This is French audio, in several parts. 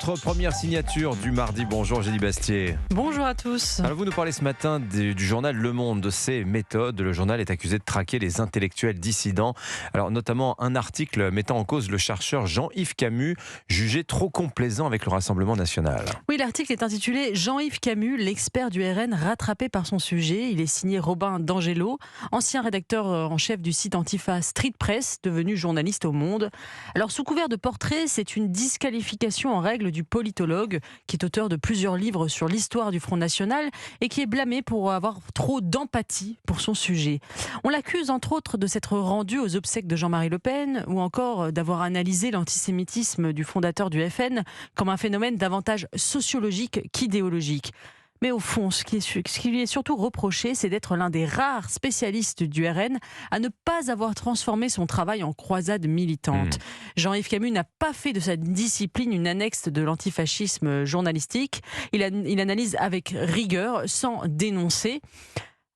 Notre première signature du mardi. Bonjour Génie Bastier. Bonjour à tous. Alors vous nous parlez ce matin du journal Le Monde, de ses méthodes. Le journal est accusé de traquer les intellectuels dissidents. Alors notamment un article mettant en cause le chercheur Jean-Yves Camus, jugé trop complaisant avec le Rassemblement national. Oui, l'article est intitulé Jean-Yves Camus, l'expert du RN rattrapé par son sujet. Il est signé Robin D'Angelo, ancien rédacteur en chef du site Antifa Street Press, devenu journaliste au Monde. Alors sous couvert de portrait, c'est une disqualification en règle du politologue qui est auteur de plusieurs livres sur l'histoire du Front National et qui est blâmé pour avoir trop d'empathie pour son sujet. On l'accuse entre autres de s'être rendu aux obsèques de Jean-Marie Le Pen ou encore d'avoir analysé l'antisémitisme du fondateur du FN comme un phénomène davantage sociologique qu'idéologique. Mais au fond, ce qui lui est surtout reproché, c'est d'être l'un des rares spécialistes du RN à ne pas avoir transformé son travail en croisade militante. Jean-Yves Camus n'a pas fait de sa discipline une annexe de l'antifascisme journalistique. Il analyse avec rigueur, sans dénoncer.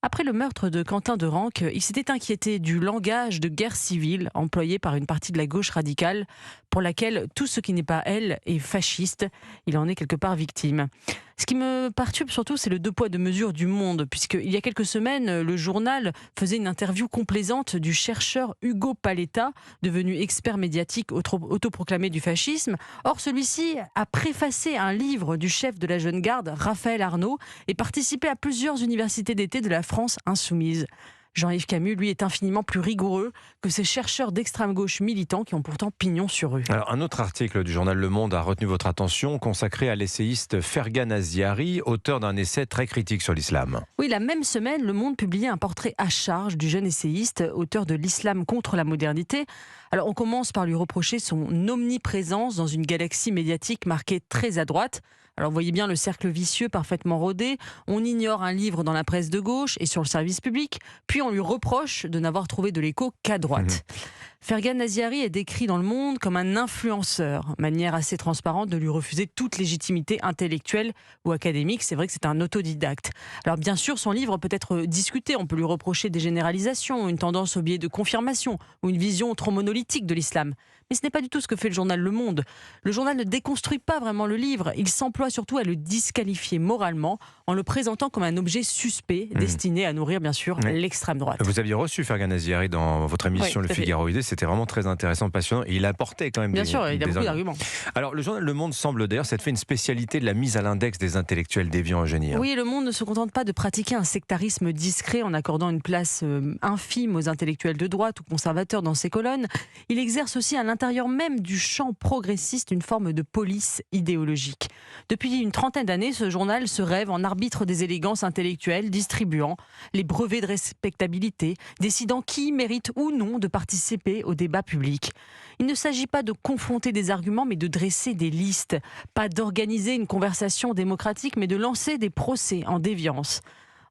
Après le meurtre de Quentin de Ranc, il s'était inquiété du langage de guerre civile employé par une partie de la gauche radicale pour laquelle tout ce qui n'est pas elle est fasciste. Il en est quelque part victime. Ce qui me perturbe surtout, c'est le deux poids deux mesures du Monde, puisqu'il y a quelques semaines, le journal faisait une interview complaisante du chercheur Hugo Paletta, devenu expert médiatique autoproclamé du fascisme. Or, celui-ci a préfacé un livre du chef de la Jeune Garde, Raphaël Arnaud, et participé à plusieurs universités d'été de la France insoumise. Jean-Yves Camus, lui, est infiniment plus rigoureux que ces chercheurs d'extrême gauche militants qui ont pourtant pignon sur rue. Alors, un autre article du journal Le Monde a retenu votre attention, consacré à l'essayiste Fergan Aziari, auteur d'un essai très critique sur l'islam. Oui, la même semaine, Le Monde publiait un portrait à charge du jeune essayiste, auteur de l'islam contre la modernité. Alors, on commence par lui reprocher son omniprésence dans une galaxie médiatique marquée très à droite. Alors, vous voyez bien le cercle vicieux parfaitement rodé. On ignore un livre dans la presse de gauche et sur le service public, puis on lui reproche de n'avoir trouvé de l'écho qu'à droite. Fergan Aziari est décrit dans Le Monde comme un influenceur, manière assez transparente de lui refuser toute légitimité intellectuelle ou académique. C'est vrai que c'est un autodidacte. Alors bien sûr, son livre peut être discuté. On peut lui reprocher des généralisations, une tendance au biais de confirmation ou une vision trop monolithique de l'islam. Mais ce n'est pas du tout ce que fait le journal Le Monde. Le journal ne déconstruit pas vraiment le livre. Il s'emploie surtout à le disqualifier moralement en le présentant comme un objet suspect destiné à nourrir bien sûr l'extrême droite. Vous aviez reçu Fergan Aziari dans votre émission Le Figaro Idée. C'était vraiment très intéressant, passionnant. Et il apportait quand même bien sûr, il a beaucoup d'arguments. Alors, le journal Le Monde semble d'ailleurs s'être fait une spécialité de la mise à l'index des intellectuels déviants, Eugénie. Oui, Le Monde ne se contente pas de pratiquer un sectarisme discret en accordant une place infime aux intellectuels de droite ou conservateurs dans ses colonnes. Il exerce aussi à l'intérieur même du champ progressiste une forme de police idéologique. Depuis une trentaine d'années, ce journal se rêve en arbitre des élégances intellectuelles, distribuant les brevets de respectabilité, décidant qui mérite ou non de participer au débat public. Il ne s'agit pas de confronter des arguments, mais de dresser des listes, pas d'organiser une conversation démocratique, mais de lancer des procès en déviance.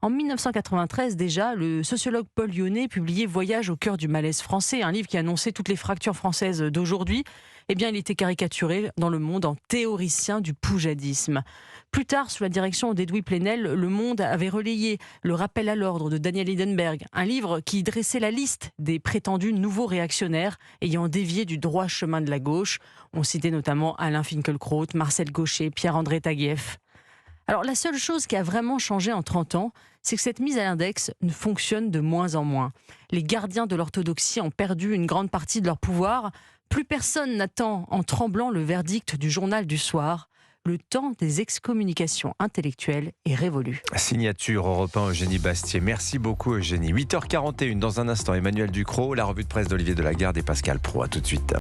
En 1993 déjà, le sociologue Paul Lyonnais publiait Voyage au cœur du malaise français, un livre qui annonçait toutes les fractures françaises d'aujourd'hui. Eh bien, il était caricaturé dans Le Monde en théoricien du poujadisme. Plus tard, sous la direction d'Edoui Plenel, Le Monde avait relayé Le rappel à l'ordre de Daniel Eden-Berg, un livre qui dressait la liste des prétendus nouveaux réactionnaires ayant dévié du droit chemin de la gauche. On citait notamment Alain Finkielkraut, Marcel Gauchet, Pierre-André Taguieff. Alors la seule chose qui a vraiment changé en 30 ans, c'est que cette mise à l'index ne fonctionne de moins en moins. Les gardiens de l'orthodoxie ont perdu une grande partie de leur pouvoir. Plus personne n'attend en tremblant le verdict du journal du soir. Le temps des excommunications intellectuelles est révolu. Signature Europe 1, Eugénie Bastier. Merci beaucoup Eugénie. 8h41, dans un instant, Emmanuel Ducrot, la revue de presse d'Olivier Delagarde et Pascal Pro. À tout de suite.